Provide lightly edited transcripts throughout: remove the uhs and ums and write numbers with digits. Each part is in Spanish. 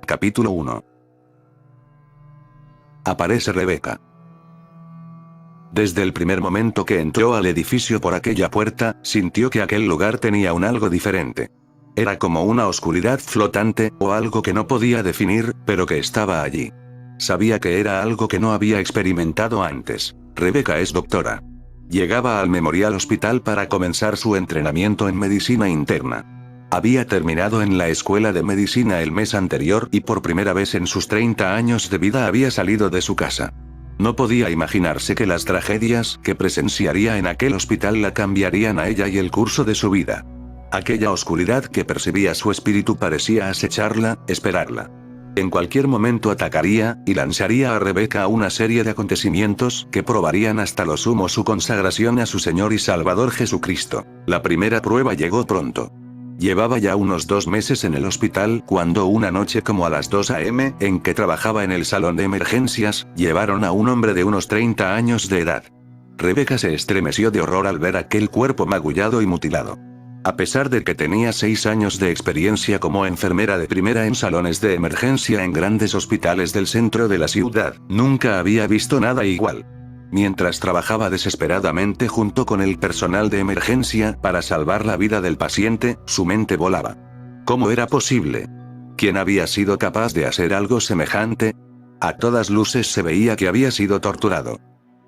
Capítulo 1. Aparece Rebeca. Desde el primer momento que entró al edificio por aquella puerta, sintió que aquel lugar tenía un algo diferente. Era como una oscuridad flotante, o algo que no podía definir, pero que estaba allí. Sabía que era algo que no había experimentado antes. Rebeca es doctora. Llegaba al Memorial Hospital para comenzar su entrenamiento en medicina interna. Había terminado en la escuela de medicina el mes anterior y por primera vez en sus 30 años de vida había salido de su casa. No podía imaginarse que las tragedias que presenciaría en aquel hospital la cambiarían a ella y el curso de su vida. Aquella oscuridad que percibía su espíritu parecía acecharla, esperarla. En cualquier momento atacaría, y lanzaría a Rebeca a una serie de acontecimientos que probarían hasta lo sumo su consagración a su Señor y Salvador Jesucristo. La primera prueba llegó pronto. Llevaba ya unos 2 meses en el hospital cuando una noche como a las 2 a.m., en que trabajaba en el salón de emergencias, llevaron a un hombre de unos 30 años de edad. Rebeca se estremeció de horror al ver aquel cuerpo magullado y mutilado. A pesar de que tenía 6 años de experiencia como enfermera de primera en salones de emergencia en grandes hospitales del centro de la ciudad, nunca había visto nada igual. Mientras trabajaba desesperadamente junto con el personal de emergencia para salvar la vida del paciente, su mente volaba. ¿Cómo era posible? ¿Quién había sido capaz de hacer algo semejante? A todas luces se veía que había sido torturado.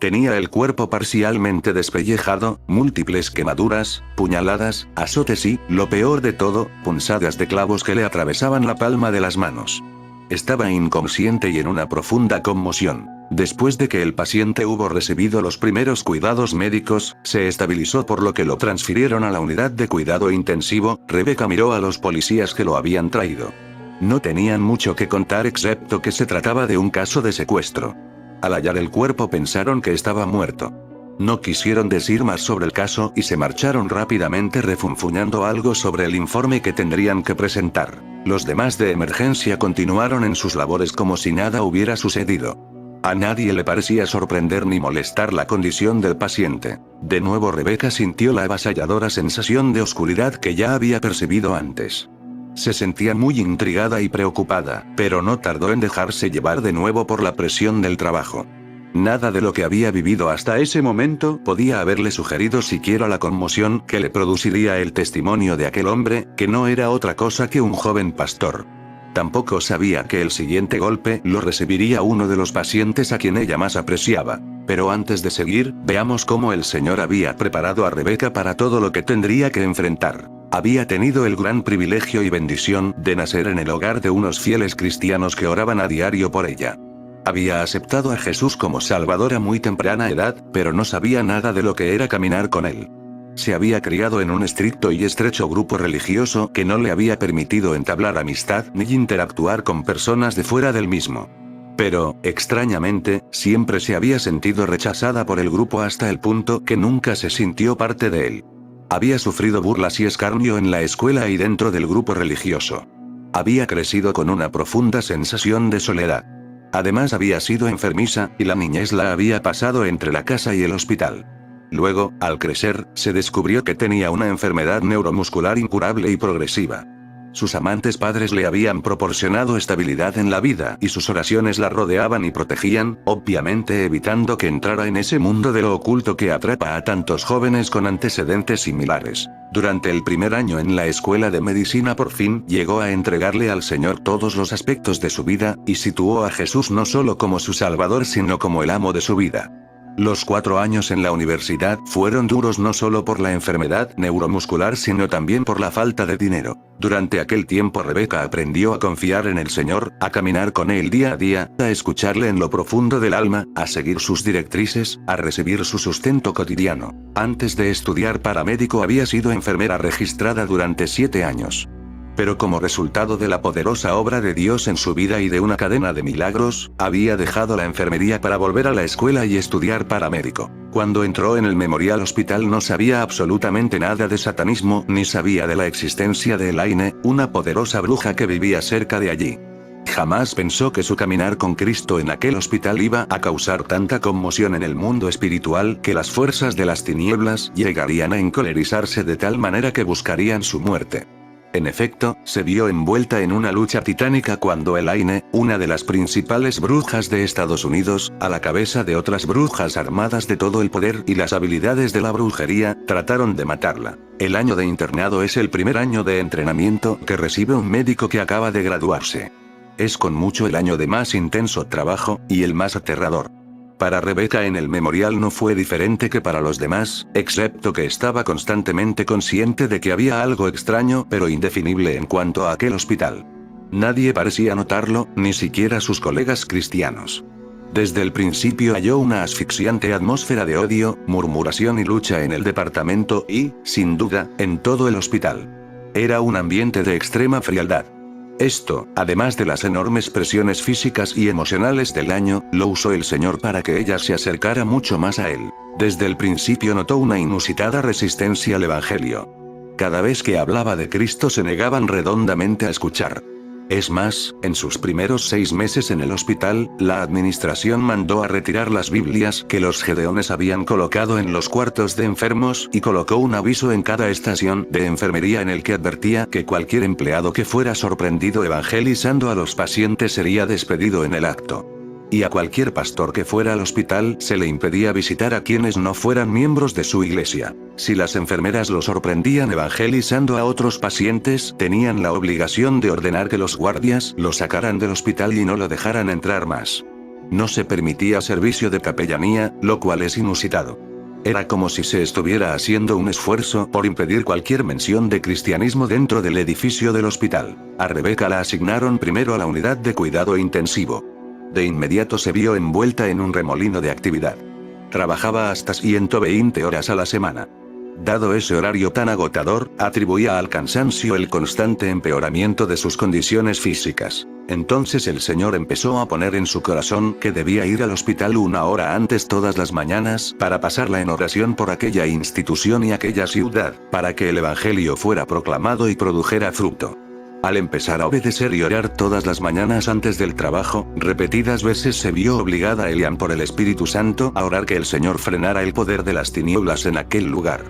Tenía el cuerpo parcialmente despellejado, múltiples quemaduras, puñaladas, azotes y, lo peor de todo, punzadas de clavos que le atravesaban la palma de las manos. Estaba inconsciente y en una profunda conmoción. Después de que el paciente hubo recibido los primeros cuidados médicos, se estabilizó por lo que lo transfirieron a la unidad de cuidado intensivo. Rebeca miró a los policías que lo habían traído. No tenían mucho que contar excepto que se trataba de un caso de secuestro. Al hallar el cuerpo pensaron que estaba muerto. No quisieron decir más sobre el caso y se marcharon rápidamente refunfuñando algo sobre el informe que tendrían que presentar. Los demás de emergencia continuaron en sus labores como si nada hubiera sucedido. A nadie le parecía sorprender ni molestar la condición del paciente. De nuevo Rebeca sintió la avasalladora sensación de oscuridad que ya había percibido antes. Se sentía muy intrigada y preocupada, pero no tardó en dejarse llevar de nuevo por la presión del trabajo. Nada de lo que había vivido hasta ese momento podía haberle sugerido siquiera la conmoción que le produciría el testimonio de aquel hombre, que no era otra cosa que un joven pastor. Tampoco sabía que el siguiente golpe lo recibiría uno de los pacientes a quien ella más apreciaba. Pero antes de seguir, veamos cómo el Señor había preparado a Rebeca para todo lo que tendría que enfrentar. Había tenido el gran privilegio y bendición de nacer en el hogar de unos fieles cristianos que oraban a diario por ella. Había aceptado a Jesús como Salvador a muy temprana edad, pero no sabía nada de lo que era caminar con él. Se había criado en un estricto y estrecho grupo religioso que no le había permitido entablar amistad ni interactuar con personas de fuera del mismo. Pero, extrañamente, siempre se había sentido rechazada por el grupo hasta el punto que nunca se sintió parte de él. Había sufrido burlas y escarnio en la escuela y dentro del grupo religioso. Había crecido con una profunda sensación de soledad. Además había sido enfermiza, y la niñez la había pasado entre la casa y el hospital. Luego, al crecer, se descubrió que tenía una enfermedad neuromuscular incurable y progresiva. Sus amantes padres le habían proporcionado estabilidad en la vida y sus oraciones la rodeaban y protegían, obviamente evitando que entrara en ese mundo de lo oculto que atrapa a tantos jóvenes con antecedentes similares. Durante el primer año en la escuela de medicina por fin llegó a entregarle al Señor todos los aspectos de su vida, y situó a Jesús no solo como su Salvador sino como el amo de su vida. Los 4 años en la universidad fueron duros no solo por la enfermedad neuromuscular sino también por la falta de dinero. Durante aquel tiempo Rebeca aprendió a confiar en el Señor, a caminar con Él día a día, a escucharle en lo profundo del alma, a seguir sus directrices, a recibir su sustento cotidiano. Antes de estudiar paramédico había sido enfermera registrada durante 7 años. Pero como resultado de la poderosa obra de Dios en su vida y de una cadena de milagros, había dejado la enfermería para volver a la escuela y estudiar paramédico. Cuando entró en el Memorial Hospital no sabía absolutamente nada de satanismo, ni sabía de la existencia de Elaine, una poderosa bruja que vivía cerca de allí. Jamás pensó que su caminar con Cristo en aquel hospital iba a causar tanta conmoción en el mundo espiritual que las fuerzas de las tinieblas llegarían a encolerizarse de tal manera que buscarían su muerte. En efecto, se vio envuelta en una lucha titánica cuando Elaine, una de las principales brujas de Estados Unidos, a la cabeza de otras brujas armadas de todo el poder y las habilidades de la brujería, trataron de matarla. El año de internado es el primer año de entrenamiento que recibe un médico que acaba de graduarse. Es con mucho el año de más intenso trabajo, y el más aterrador. Para Rebecca en el memorial no fue diferente que para los demás, excepto que estaba constantemente consciente de que había algo extraño pero indefinible en cuanto a aquel hospital. Nadie parecía notarlo, ni siquiera sus colegas cristianos. Desde el principio halló una asfixiante atmósfera de odio, murmuración y lucha en el departamento y, sin duda, en todo el hospital. Era un ambiente de extrema frialdad. Esto, además de las enormes presiones físicas y emocionales del año, lo usó el Señor para que ella se acercara mucho más a Él. Desde el principio notó una inusitada resistencia al Evangelio. Cada vez que hablaba de Cristo se negaban redondamente a escuchar. Es más, en sus primeros 6 meses en el hospital, la administración mandó a retirar las Biblias que los gedeones habían colocado en los cuartos de enfermos y colocó un aviso en cada estación de enfermería en el que advertía que cualquier empleado que fuera sorprendido evangelizando a los pacientes sería despedido en el acto. Y a cualquier pastor que fuera al hospital se le impedía visitar a quienes no fueran miembros de su iglesia. Si las enfermeras lo sorprendían evangelizando a otros pacientes, tenían la obligación de ordenar que los guardias lo sacaran del hospital y no lo dejaran entrar más. No se permitía servicio de capellanía, lo cual es inusitado. Era como si se estuviera haciendo un esfuerzo por impedir cualquier mención de cristianismo dentro del edificio del hospital. A Rebecca la asignaron primero a la unidad de cuidado intensivo. De inmediato se vio envuelta en un remolino de actividad. Trabajaba hasta 120 horas a la semana. Dado ese horario tan agotador, atribuía al cansancio el constante empeoramiento de sus condiciones físicas. Entonces el Señor empezó a poner en su corazón que debía ir al hospital 1 hora antes todas las mañanas para pasarla en oración por aquella institución y aquella ciudad, para que el Evangelio fuera proclamado y produjera fruto. Al empezar a obedecer y orar todas las mañanas antes del trabajo, repetidas veces se vio obligada Elian por el Espíritu Santo a orar que el Señor frenara el poder de las tinieblas en aquel lugar.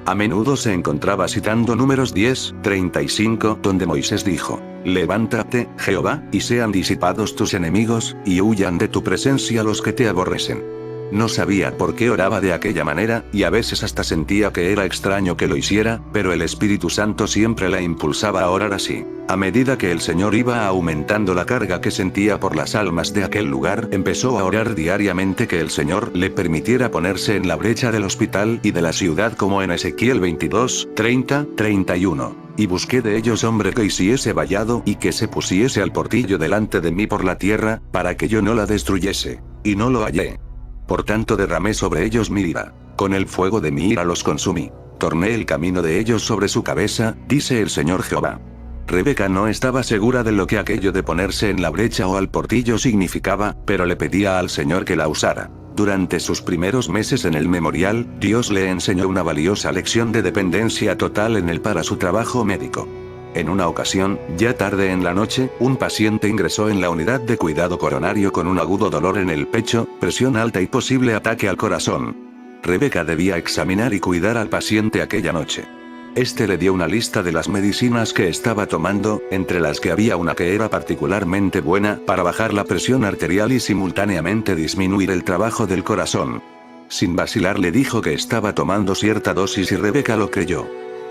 A menudo se encontraba citando Números 10:35, donde Moisés dijo: «Levántate, Jehová, y sean disipados tus enemigos, y huyan de tu presencia los que te aborrecen». No sabía por qué oraba de aquella manera, y a veces hasta sentía que era extraño que lo hiciera, pero el Espíritu Santo siempre la impulsaba a orar así. A medida que el Señor iba aumentando la carga que sentía por las almas de aquel lugar, empezó a orar diariamente que el Señor le permitiera ponerse en la brecha del hospital y de la ciudad como en Ezequiel 22:30-31. Y busqué de ellos hombre que hiciese vallado y que se pusiese al portillo delante de mí por la tierra, para que yo no la destruyese. Y no lo hallé. Por tanto derramé sobre ellos mi ira. Con el fuego de mi ira los consumí. Torné el camino de ellos sobre su cabeza, dice el Señor Jehová. Rebecca no estaba segura de lo que aquello de ponerse en la brecha o al portillo significaba, pero le pedía al Señor que la usara. Durante sus primeros meses en el memorial, Dios le enseñó una valiosa lección de dependencia total en él para su trabajo médico. En una ocasión, ya tarde en la noche, un paciente ingresó en la unidad de cuidado coronario con un agudo dolor en el pecho, presión alta y posible ataque al corazón. Rebecca debía examinar y cuidar al paciente aquella noche. Este le dio una lista de las medicinas que estaba tomando, entre las que había una que era particularmente buena para bajar la presión arterial y simultáneamente disminuir el trabajo del corazón. Sin vacilar le dijo que estaba tomando cierta dosis y Rebecca lo creyó.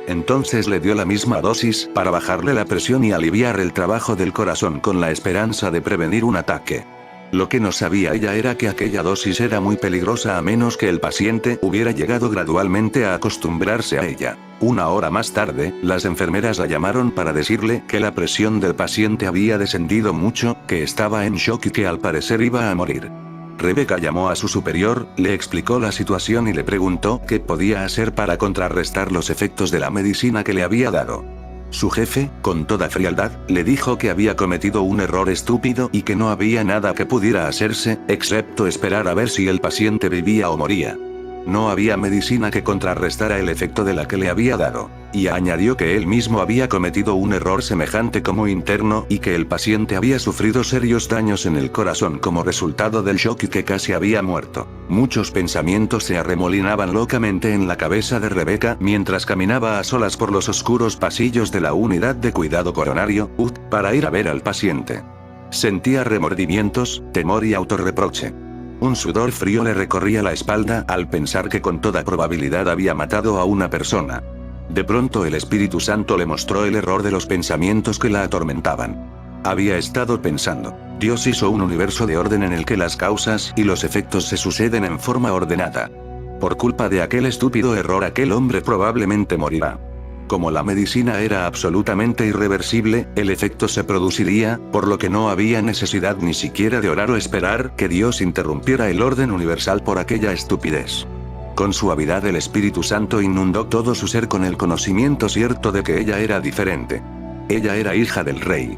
Entonces le dio la misma dosis para bajarle la presión y aliviar el trabajo del corazón con la esperanza de prevenir un ataque. Lo que no sabía ella era que aquella dosis era muy peligrosa a menos que el paciente hubiera llegado gradualmente a acostumbrarse a ella. 1 hora más tarde, las enfermeras la llamaron para decirle que la presión del paciente había descendido mucho, que estaba en shock y que al parecer iba a morir. Rebecca llamó a su superior, le explicó la situación y le preguntó qué podía hacer para contrarrestar los efectos de la medicina que le había dado. Su jefe, con toda frialdad, le dijo que había cometido un error estúpido y que no había nada que pudiera hacerse, excepto esperar a ver si el paciente vivía o moría. No había medicina que contrarrestara el efecto de la que le había dado. Y añadió que él mismo había cometido un error semejante como interno y que el paciente había sufrido serios daños en el corazón como resultado del shock y que casi había muerto. Muchos pensamientos se arremolinaban locamente en la cabeza de Rebeca mientras caminaba a solas por los oscuros pasillos de la unidad de cuidado coronario, para ir a ver al paciente. Sentía remordimientos, temor y autorreproche. Un sudor frío le recorría la espalda al pensar que con toda probabilidad había matado a una persona. De pronto el Espíritu Santo le mostró el error de los pensamientos que la atormentaban. Había estado pensando: Dios hizo un universo de orden en el que las causas y los efectos se suceden en forma ordenada. Por culpa de aquel estúpido error, aquel hombre probablemente morirá. Como la medicina era absolutamente irreversible, el efecto se produciría, por lo que no había necesidad ni siquiera de orar o esperar que Dios interrumpiera el orden universal por aquella estupidez. Con suavidad el Espíritu Santo inundó todo su ser con el conocimiento cierto de que ella era diferente. Ella era hija del rey.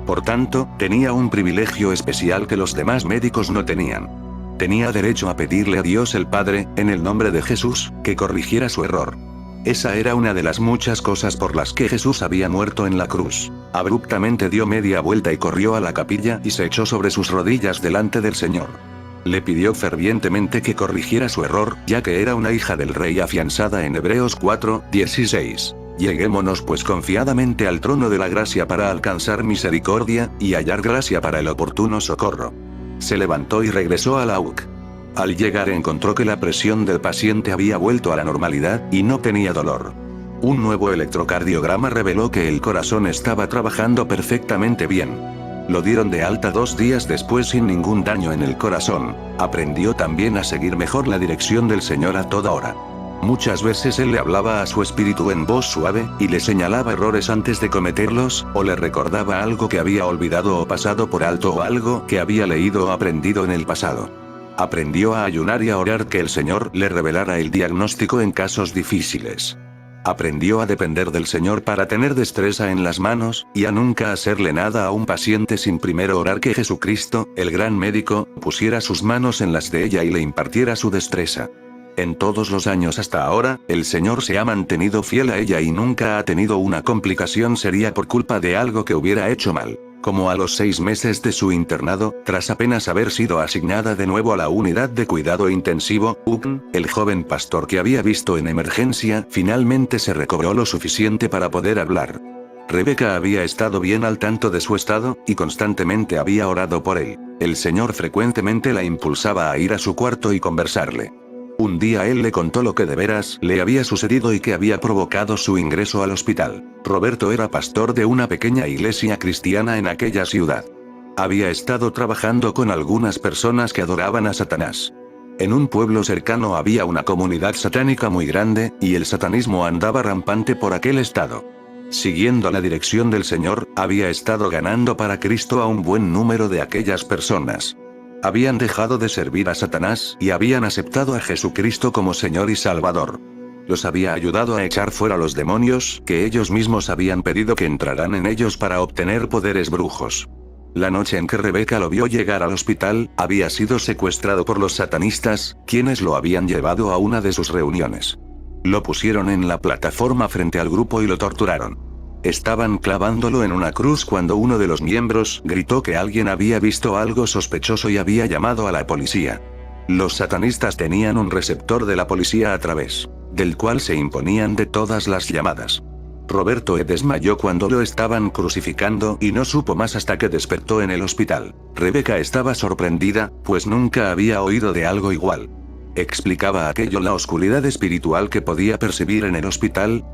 Por tanto, tenía un privilegio especial que los demás médicos no tenían. Tenía derecho a pedirle a Dios el Padre, en el nombre de Jesús, que corrigiera su error. Esa era una de las muchas cosas por las que Jesús había muerto en la cruz. Abruptamente dio media vuelta y corrió a la capilla y se echó sobre sus rodillas delante del Señor. Le pidió fervientemente que corrigiera su error, ya que era una hija del rey afianzada en Hebreos 4:16. Lleguémonos pues confiadamente al trono de la gracia para alcanzar misericordia, y hallar gracia para el oportuno socorro. Se levantó y regresó a la UC. Al llegar encontró que la presión del paciente había vuelto a la normalidad, y no tenía dolor. Un nuevo electrocardiograma reveló que el corazón estaba trabajando perfectamente bien. Lo dieron de alta 2 días después sin ningún daño en el corazón. Aprendió también a seguir mejor la dirección del Señor a toda hora. Muchas veces él le hablaba a su espíritu en voz suave, y le señalaba errores antes de cometerlos, o le recordaba algo que había olvidado o pasado por alto o algo que había leído o aprendido en el pasado. Aprendió a ayunar y a orar que el Señor le revelara el diagnóstico en casos difíciles. Aprendió a depender del Señor para tener destreza en las manos, y a nunca hacerle nada a un paciente sin primero orar que Jesucristo, el gran médico, pusiera sus manos en las de ella y le impartiera su destreza. En todos los años hasta ahora, el Señor se ha mantenido fiel a ella y nunca ha tenido una complicación seria por culpa de algo que hubiera hecho mal. Como a los 6 meses de su internado, tras apenas haber sido asignada de nuevo a la unidad de cuidado intensivo, el joven pastor que había visto en emergencia, finalmente se recobró lo suficiente para poder hablar. Rebeca había estado bien al tanto de su estado, y constantemente había orado por él. El Señor frecuentemente la impulsaba a ir a su cuarto y conversarle. Un día él le contó lo que de veras le había sucedido y que había provocado su ingreso al hospital. Roberto era pastor de una pequeña iglesia cristiana en aquella ciudad. Había estado trabajando con algunas personas que adoraban a Satanás. En un pueblo cercano había una comunidad satánica muy grande, y el satanismo andaba rampante por aquel estado. Siguiendo la dirección del Señor, había estado ganando para Cristo a un buen número de aquellas personas. Habían dejado de servir a Satanás y habían aceptado a Jesucristo como Señor y Salvador. Los había ayudado a echar fuera los demonios que ellos mismos habían pedido que entraran en ellos para obtener poderes brujos. La noche en que Rebeca lo vio llegar al hospital, había sido secuestrado por los satanistas, quienes lo habían llevado a una de sus reuniones. Lo pusieron en la plataforma frente al grupo y lo torturaron. Estaban clavándolo en una cruz cuando uno de los miembros gritó que alguien había visto algo sospechoso y había llamado a la policía. Los satanistas tenían un receptor de la policía a través del cual se imponían de todas las llamadas. Roberto desmayó cuando lo estaban crucificando y no supo más hasta que despertó en el hospital. Rebeca estaba sorprendida, pues nunca había oído de algo igual. ¿Explicaba aquello la oscuridad espiritual que podía percibir en el hospital?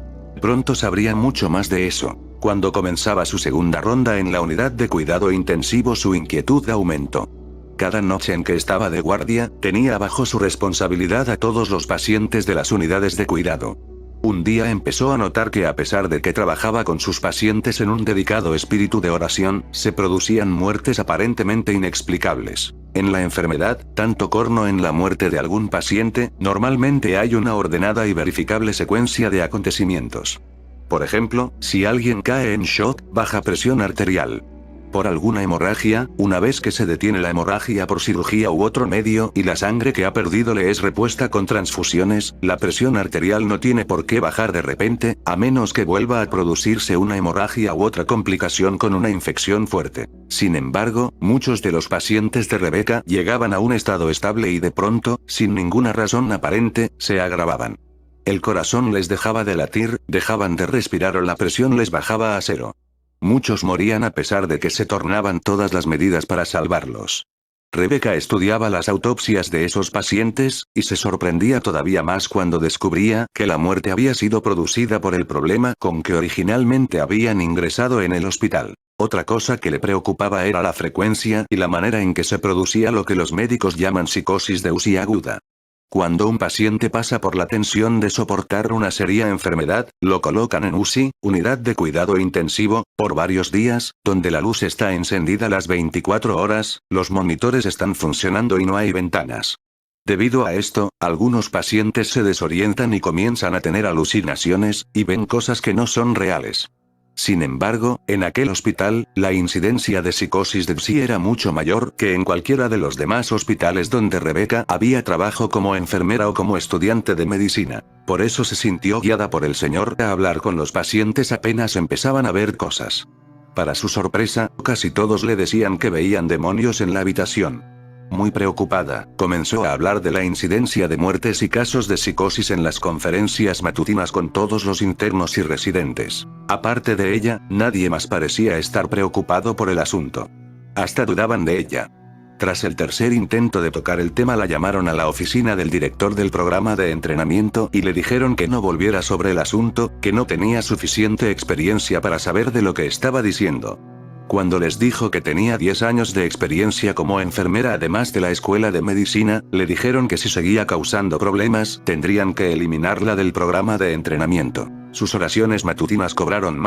Pronto sabría mucho más de eso. Cuando comenzaba su segunda ronda en la unidad de cuidado intensivo, su inquietud aumentó. Cada noche en que estaba de guardia, tenía bajo su responsabilidad a todos los pacientes de las unidades de cuidado. Un día empezó a notar que a pesar de que trabajaba con sus pacientes en un dedicado espíritu de oración, se producían muertes aparentemente inexplicables. En la enfermedad, tanto como en la muerte de algún paciente, normalmente hay una ordenada y verificable secuencia de acontecimientos. Por ejemplo, si alguien cae en shock, baja presión arterial. por alguna hemorragia, una vez que se detiene la hemorragia por cirugía u otro medio y la sangre que ha perdido le es repuesta con transfusiones, la presión arterial no tiene por qué bajar de repente, a menos que vuelva a producirse una hemorragia u otra complicación con una infección fuerte. Sin embargo, muchos de los pacientes de Rebecca llegaban a un estado estable y de pronto, sin ninguna razón aparente, se agravaban. El corazón les dejaba de latir, dejaban de respirar o la presión les bajaba a cero. Muchos morían a pesar de que se tornaban todas las medidas para salvarlos. Rebecca estudiaba las autopsias de esos pacientes, y se sorprendía todavía más cuando descubría que la muerte había sido producida por el problema con que originalmente habían ingresado en el hospital. Otra cosa que le preocupaba era la frecuencia y la manera en que se producía lo que los médicos llaman psicosis de UCI aguda. Cuando un paciente pasa por la tensión de soportar una seria enfermedad, lo colocan en UCI, unidad de cuidado intensivo, por varios días, donde la luz está encendida las 24 horas, los monitores están funcionando y no hay ventanas. Debido a esto, algunos pacientes se desorientan y comienzan a tener alucinaciones, y ven cosas que no son reales. Sin embargo, en aquel hospital, la incidencia de psicosis de UCI era mucho mayor que en cualquiera de los demás hospitales donde Rebecca había trabajado como enfermera o como estudiante de medicina. Por eso se sintió guiada por el Señor a hablar con los pacientes apenas empezaban a ver cosas. Para su sorpresa, casi todos le decían que veían demonios en la habitación. Muy preocupada, comenzó a hablar de la incidencia de muertes y casos de psicosis en las conferencias matutinas con todos los internos y residentes. Aparte de ella, nadie más parecía estar preocupado por el asunto. Hasta dudaban de ella. Tras el tercer intento de tocar el tema la llamaron a la oficina del director del programa de entrenamiento y le dijeron que no volviera sobre el asunto, que no tenía suficiente experiencia para saber de lo que estaba diciendo. Cuando les dijo que tenía 10 años de experiencia como enfermera además de la escuela de medicina, le dijeron que si seguía causando problemas, tendrían que eliminarla del programa de entrenamiento. Sus oraciones matutinas cobraron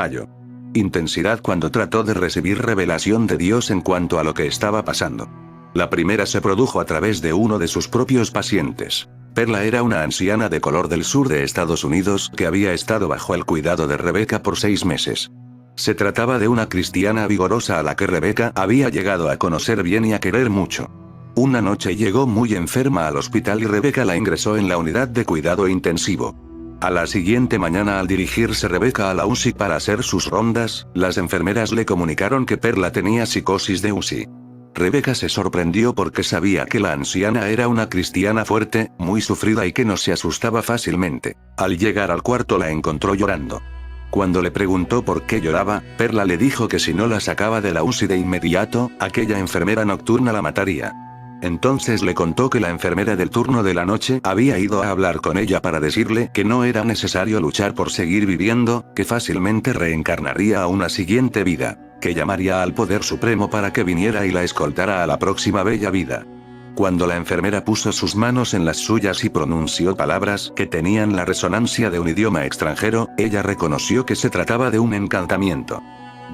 intensidad cuando trató de recibir revelación de Dios en cuanto a lo que estaba pasando. La primera se produjo a través de uno de sus propios pacientes. Perla era una anciana de color del sur de Estados Unidos que había estado bajo el cuidado de Rebecca por 6 meses. Se trataba de una cristiana vigorosa a la que Rebecca había llegado a conocer bien y a querer mucho. Una noche llegó muy enferma al hospital y Rebecca la ingresó en la unidad de cuidado intensivo. A la siguiente mañana al dirigirse Rebecca a la UCI para hacer sus rondas, las enfermeras le comunicaron que Perla tenía psicosis de UCI. Rebecca se sorprendió porque sabía que la anciana era una cristiana fuerte, muy sufrida y que no se asustaba fácilmente. Al llegar al cuarto la encontró llorando. Cuando le preguntó por qué lloraba, Perla le dijo que si no la sacaba de la UCI de inmediato, aquella enfermera nocturna la mataría. Entonces le contó que la enfermera del turno de la noche había ido a hablar con ella para decirle que no era necesario luchar por seguir viviendo, que fácilmente reencarnaría a una siguiente vida, que llamaría al Poder Supremo para que viniera y la escoltara a la próxima bella vida. Cuando la enfermera puso sus manos en las suyas y pronunció palabras que tenían la resonancia de un idioma extranjero, ella reconoció que se trataba de un encantamiento.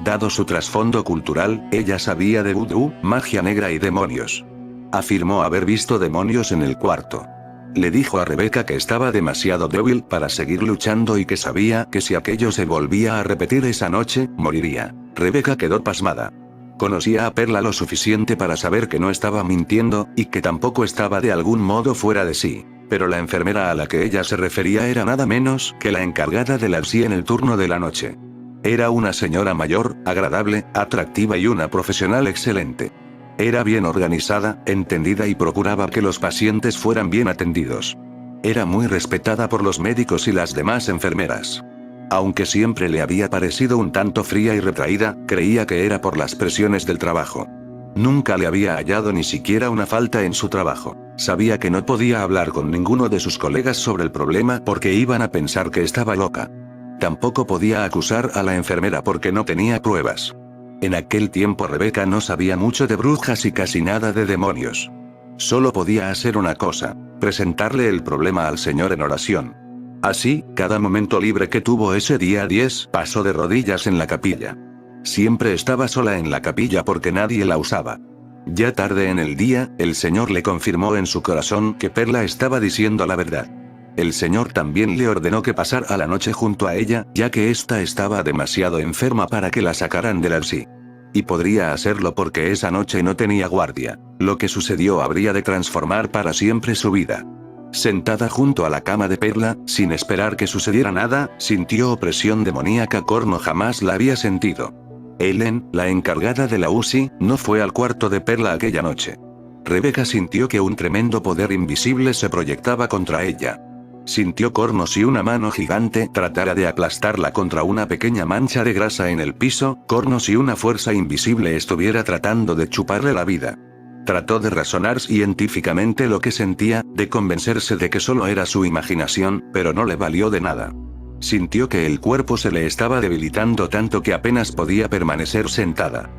Dado su trasfondo cultural, ella sabía de vudú, magia negra y demonios. Afirmó haber visto demonios en el cuarto. Le dijo a Rebecca que estaba demasiado débil para seguir luchando y que sabía que si aquello se volvía a repetir esa noche, moriría. Rebecca quedó pasmada. Conocía a Perla lo suficiente para saber que no estaba mintiendo, y que tampoco estaba de algún modo fuera de sí. Pero la enfermera a la que ella se refería era nada menos que la encargada de la UCI en el turno de la noche. Era una señora mayor, agradable, atractiva y una profesional excelente. Era bien organizada, entendida y procuraba que los pacientes fueran bien atendidos. Era muy respetada por los médicos y las demás enfermeras. Aunque siempre le había parecido un tanto fría y retraída, creía que era por las presiones del trabajo. Nunca le había hallado ni siquiera una falta en su trabajo. Sabía que no podía hablar con ninguno de sus colegas sobre el problema porque iban a pensar que estaba loca. Tampoco podía acusar a la enfermera porque no tenía pruebas. En aquel tiempo Rebecca no sabía mucho de brujas y casi nada de demonios. Solo podía hacer una cosa: presentarle el problema al Señor en oración. Así, cada momento libre que tuvo ese día 10, pasó de rodillas en la capilla. Siempre estaba sola en la capilla porque nadie la usaba. Ya tarde en el día, el Señor le confirmó en su corazón que Perla estaba diciendo la verdad. El Señor también le ordenó que pasara la noche junto a ella, ya que ésta estaba demasiado enferma para que la sacaran de la UCI. Y podría hacerlo porque esa noche no tenía guardia. Lo que sucedió habría de transformar para siempre su vida. Sentada junto a la cama de Perla, sin esperar que sucediera nada, sintió opresión demoníaca como jamás la había sentido. Ellen, la encargada de la UCI, no fue al cuarto de Perla aquella noche. Rebecca sintió que un tremendo poder invisible se proyectaba contra ella. Sintió como si una mano gigante tratara de aplastarla contra una pequeña mancha de grasa en el piso, como si una fuerza invisible estuviera tratando de chuparle la vida. Trató de razonar científicamente lo que sentía, de convencerse de que solo era su imaginación, pero no le valió de nada. Sintió que el cuerpo se le estaba debilitando tanto que apenas podía permanecer sentada.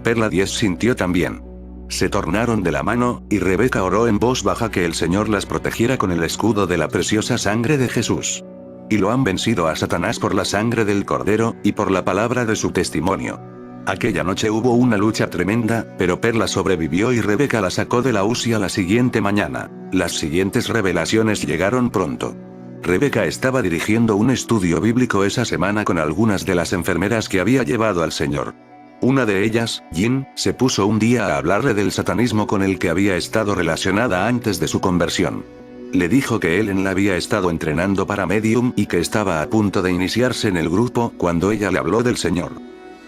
Perla 10 sintió también. Se tornaron de la mano, y Rebecca oró en voz baja que el Señor las protegiera con el escudo de la preciosa sangre de Jesús. Y lo han vencido a Satanás por la sangre del Cordero, y por la palabra de su testimonio. Aquella noche hubo una lucha tremenda, pero Perla sobrevivió y Rebecca la sacó de la UCI a la siguiente mañana. Las siguientes revelaciones llegaron pronto. Rebecca estaba dirigiendo un estudio bíblico esa semana con algunas de las enfermeras que había llevado al Señor. Una de ellas, Jean, se puso un día a hablarle del satanismo con el que había estado relacionada antes de su conversión. Le dijo que Ellen la había estado entrenando para medium y que estaba a punto de iniciarse en el grupo cuando ella le habló del Señor.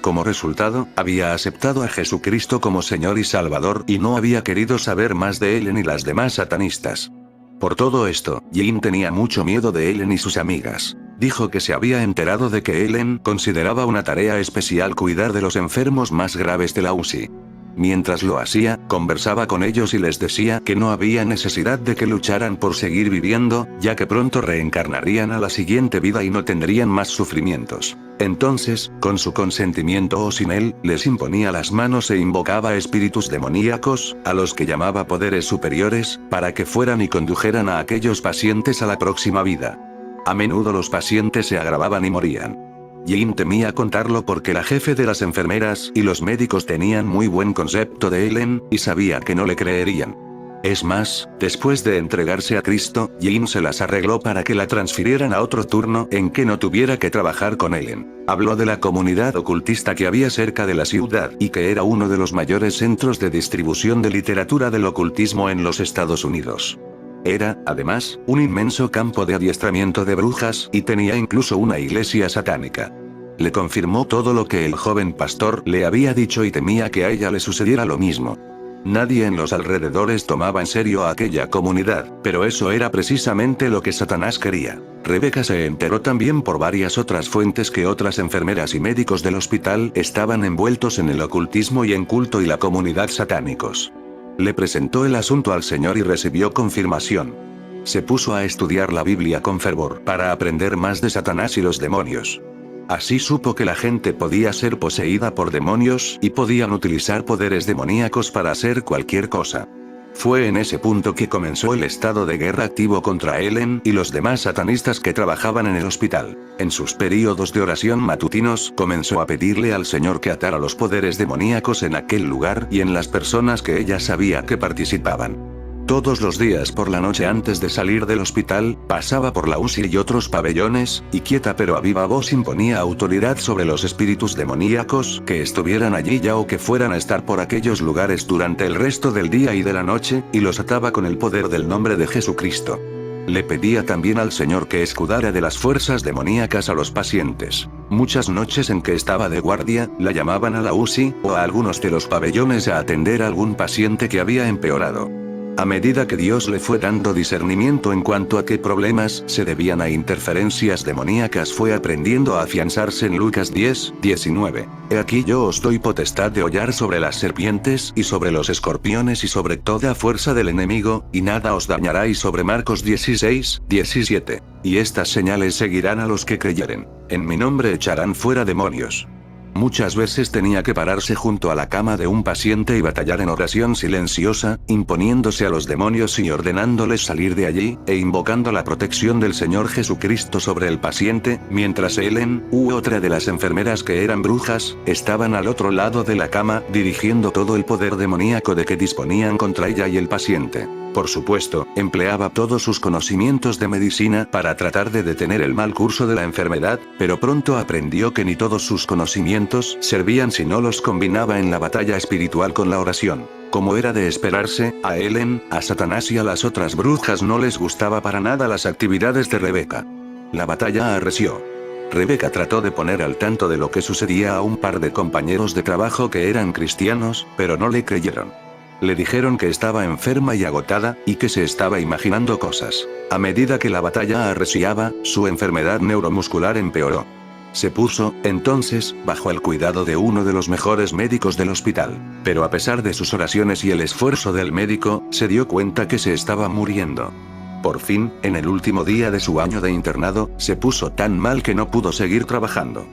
Como resultado, había aceptado a Jesucristo como Señor y Salvador y no había querido saber más de Ellen y las demás satanistas. Por todo esto, Jean tenía mucho miedo de Ellen y sus amigas. Dijo que se había enterado de que Ellen consideraba una tarea especial cuidar de los enfermos más graves de la UCI. Mientras lo hacía, conversaba con ellos y les decía que no había necesidad de que lucharan por seguir viviendo, ya que pronto reencarnarían a la siguiente vida y no tendrían más sufrimientos. Entonces, con su consentimiento o sin él, les imponía las manos e invocaba espíritus demoníacos, a los que llamaba poderes superiores, para que fueran y condujeran a aquellos pacientes a la próxima vida. A menudo los pacientes se agravaban y morían. Jean temía contarlo porque la jefe de las enfermeras y los médicos tenían muy buen concepto de Ellen, y sabía que no le creerían. Es más, después de entregarse a Cristo, Jean se las arregló para que la transfirieran a otro turno en que no tuviera que trabajar con Ellen. Habló de la comunidad ocultista que había cerca de la ciudad y que era uno de los mayores centros de distribución de literatura del ocultismo en los Estados Unidos. Era, además, un inmenso campo de adiestramiento de brujas y tenía incluso una iglesia satánica. Le confirmó todo lo que el joven pastor le había dicho y temía que a ella le sucediera lo mismo. Nadie en los alrededores tomaba en serio a aquella comunidad, pero eso era precisamente lo que Satanás quería. Rebecca se enteró también por varias otras fuentes que otras enfermeras y médicos del hospital estaban envueltos en el ocultismo y en culto y la comunidad satánicos. Le presentó el asunto al Señor y recibió confirmación. Se puso a estudiar la Biblia con fervor para aprender más de Satanás y los demonios. Así supo que la gente podía ser poseída por demonios y podían utilizar poderes demoníacos para hacer cualquier cosa. Fue en ese punto que comenzó el estado de guerra activo contra Ellen y los demás satanistas que trabajaban en el hospital. En sus períodos de oración matutinos, comenzó a pedirle al Señor que atara los poderes demoníacos en aquel lugar y en las personas que ella sabía que participaban. Todos los días por la noche antes de salir del hospital, pasaba por la UCI y otros pabellones, y quieta pero a viva voz imponía autoridad sobre los espíritus demoníacos que estuvieran allí ya o que fueran a estar por aquellos lugares durante el resto del día y de la noche, y los ataba con el poder del nombre de Jesucristo. Le pedía también al Señor que escudara de las fuerzas demoníacas a los pacientes. Muchas noches en que estaba de guardia, la llamaban a la UCI, o a algunos de los pabellones a atender a algún paciente que había empeorado. A medida que Dios le fue dando discernimiento en cuanto a qué problemas se debían a interferencias demoníacas, fue aprendiendo a afianzarse en Lucas 10:19. He aquí yo os doy potestad de hollar sobre las serpientes y sobre los escorpiones y sobre toda fuerza del enemigo, y nada os dañará, y sobre Marcos 16:17. Y estas señales seguirán a los que creyeren. En mi nombre echarán fuera demonios. Muchas veces tenía que pararse junto a la cama de un paciente y batallar en oración silenciosa, imponiéndose a los demonios y ordenándoles salir de allí, e invocando la protección del Señor Jesucristo sobre el paciente, mientras Ellen, u otra de las enfermeras que eran brujas, estaban al otro lado de la cama, dirigiendo todo el poder demoníaco de que disponían contra ella y el paciente. Por supuesto, empleaba todos sus conocimientos de medicina para tratar de detener el mal curso de la enfermedad, pero pronto aprendió que ni todos sus conocimientos servían si no los combinaba en la batalla espiritual con la oración. Como era de esperarse, a Helen, a Satanás y a las otras brujas no les gustaba para nada las actividades de Rebeca. La batalla arreció. Rebeca trató de poner al tanto de lo que sucedía a un par de compañeros de trabajo que eran cristianos, pero no le creyeron. Le dijeron que estaba enferma y agotada, y que se estaba imaginando cosas. A medida que la batalla arreciaba, su enfermedad neuromuscular empeoró. Se puso, entonces, bajo el cuidado de uno de los mejores médicos del hospital. Pero a pesar de sus oraciones y el esfuerzo del médico, se dio cuenta que se estaba muriendo. Por fin, en el último día de su año de internado, se puso tan mal que no pudo seguir trabajando.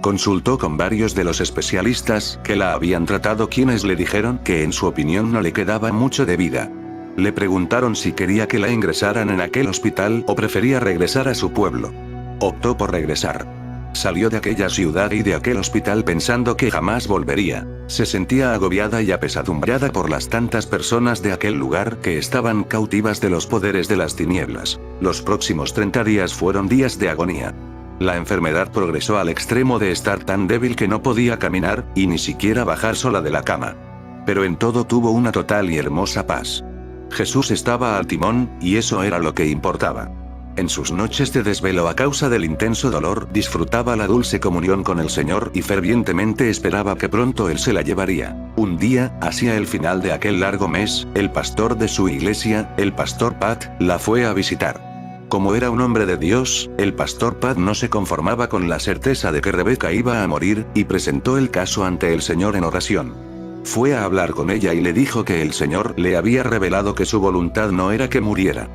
Consultó con varios de los especialistas que la habían tratado, quienes le dijeron que en su opinión no le quedaba mucho de vida. Le preguntaron si quería que la ingresaran en aquel hospital o prefería regresar a su pueblo. Optó por regresar. Salió de aquella ciudad y de aquel hospital pensando que jamás volvería. Se sentía agobiada y apesadumbrada por las tantas personas de aquel lugar que estaban cautivas de los poderes de las tinieblas. Los próximos 30 días fueron días de agonía. La enfermedad progresó al extremo de estar tan débil que no podía caminar, y ni siquiera bajar sola de la cama. Pero en todo tuvo una total y hermosa paz. Jesús estaba al timón, y eso era lo que importaba. En sus noches de desvelo a causa del intenso dolor, disfrutaba la dulce comunión con el Señor y fervientemente esperaba que pronto Él se la llevaría. Un día, hacia el final de aquel largo mes, el pastor de su iglesia, el pastor Pat, la fue a visitar. Como era un hombre de Dios, el pastor Pat no se conformaba con la certeza de que Rebeca iba a morir, y presentó el caso ante el Señor en oración. Fue a hablar con ella y le dijo que el Señor le había revelado que su voluntad no era que muriera.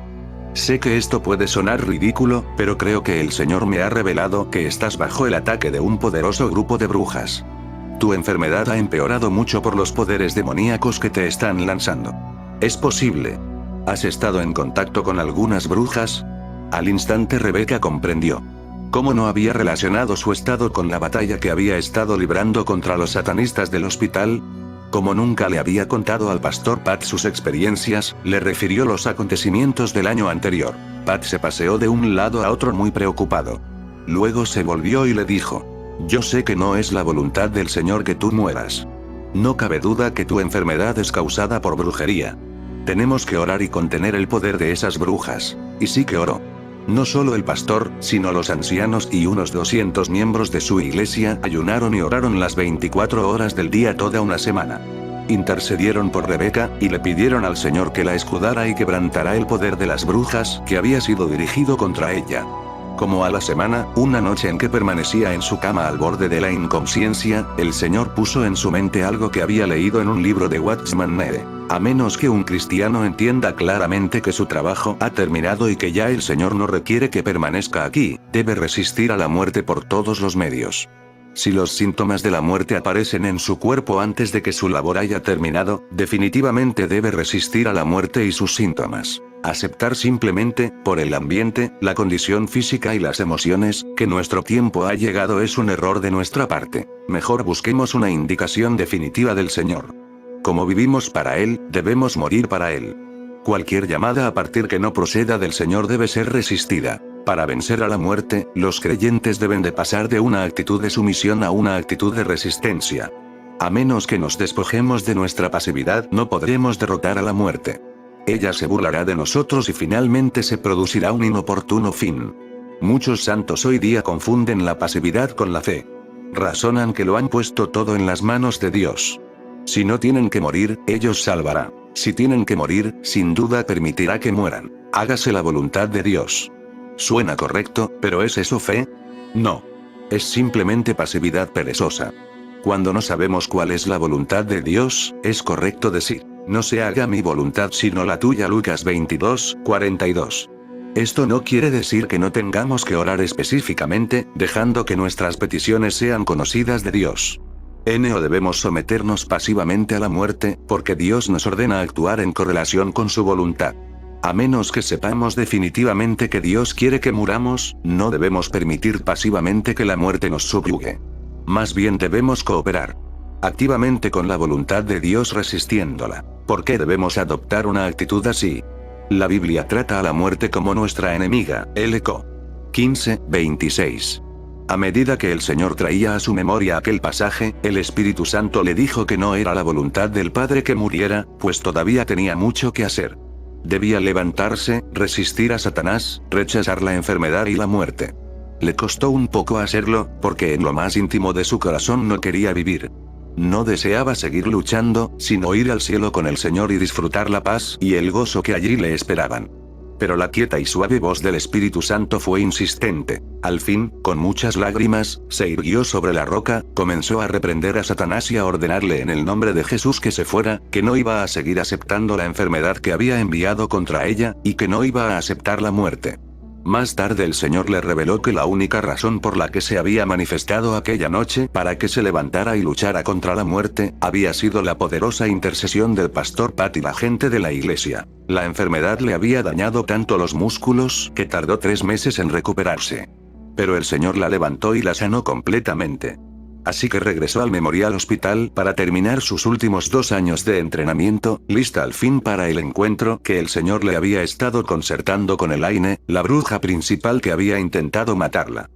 Sé que esto puede sonar ridículo, pero creo que el Señor me ha revelado que estás bajo el ataque de un poderoso grupo de brujas. Tu enfermedad ha empeorado mucho por los poderes demoníacos que te están lanzando. ¿Es posible? ¿Has estado en contacto con algunas brujas? Al instante Rebeca comprendió. ¿Cómo no había relacionado su estado con la batalla que había estado librando contra los satanistas del hospital? Como nunca le había contado al pastor Pat sus experiencias, le refirió los acontecimientos del año anterior. Pat se paseó de un lado a otro muy preocupado. Luego se volvió y le dijo: yo sé que no es la voluntad del Señor que tú mueras. No cabe duda que tu enfermedad es causada por brujería. Tenemos que orar y contener el poder de esas brujas. Y sí que oró. No solo el pastor, sino los ancianos y unos 200 miembros de su iglesia ayunaron y oraron las 24 horas del día toda una semana. Intercedieron por Rebeca, y le pidieron al Señor que la escudara y quebrantara el poder de las brujas que había sido dirigido contra ella. Como a la semana, una noche en que permanecía en su cama al borde de la inconsciencia, el Señor puso en su mente algo que había leído en un libro de Watchman Nee. A menos que un cristiano entienda claramente que su trabajo ha terminado y que ya el Señor no requiere que permanezca aquí, debe resistir a la muerte por todos los medios. Si los síntomas de la muerte aparecen en su cuerpo antes de que su labor haya terminado, definitivamente debe resistir a la muerte y sus síntomas. Aceptar simplemente, por el ambiente, la condición física y las emociones, que nuestro tiempo ha llegado es un error de nuestra parte. Mejor busquemos una indicación definitiva del Señor. Como vivimos para Él, debemos morir para Él. Cualquier llamada a partir que no proceda del Señor debe ser resistida. Para vencer a la muerte, los creyentes deben de pasar de una actitud de sumisión a una actitud de resistencia. A menos que nos despojemos de nuestra pasividad, no podremos derrotar a la muerte. Ella se burlará de nosotros y finalmente se producirá un inoportuno fin. Muchos santos hoy día confunden la pasividad con la fe. Razonan que lo han puesto todo en las manos de Dios. Si no tienen que morir, ellos salvará. Si tienen que morir, sin duda permitirá que mueran. Hágase la voluntad de Dios. Suena correcto, pero ¿es eso fe? No. Es simplemente pasividad perezosa. Cuando no sabemos cuál es la voluntad de Dios, es correcto decir: no se haga mi voluntad sino la tuya. Lucas 22:42. Esto no quiere decir que no tengamos que orar específicamente, dejando que nuestras peticiones sean conocidas de Dios. No debemos someternos pasivamente a la muerte, porque Dios nos ordena actuar en correlación con su voluntad. A menos que sepamos definitivamente que Dios quiere que muramos, no debemos permitir pasivamente que la muerte nos subyugue. Más bien debemos cooperar activamente con la voluntad de Dios resistiéndola. ¿Por qué debemos adoptar una actitud así? La Biblia trata a la muerte como nuestra enemiga, LK 15:26. A medida que el Señor traía a su memoria aquel pasaje, el Espíritu Santo le dijo que no era la voluntad del Padre que muriera, pues todavía tenía mucho que hacer. Debía levantarse, resistir a Satanás, rechazar la enfermedad y la muerte. Le costó un poco hacerlo, porque en lo más íntimo de su corazón no quería vivir. No deseaba seguir luchando, sino ir al cielo con el Señor y disfrutar la paz y el gozo que allí le esperaban. Pero la quieta y suave voz del Espíritu Santo fue insistente. Al fin, con muchas lágrimas, se irguió sobre la roca, comenzó a reprender a Satanás y a ordenarle en el nombre de Jesús que se fuera, que no iba a seguir aceptando la enfermedad que había enviado contra ella, y que no iba a aceptar la muerte. Más tarde el Señor le reveló que la única razón por la que se había manifestado aquella noche para que se levantara y luchara contra la muerte, había sido la poderosa intercesión del pastor Pat y la gente de la iglesia. La enfermedad le había dañado tanto los músculos que tardó 3 meses en recuperarse. Pero el Señor la levantó y la sanó completamente. Así que regresó al Memorial Hospital para terminar sus últimos 2 años de entrenamiento, lista al fin para el encuentro que el Señor le había estado concertando con Elaine, la bruja principal que había intentado matarla.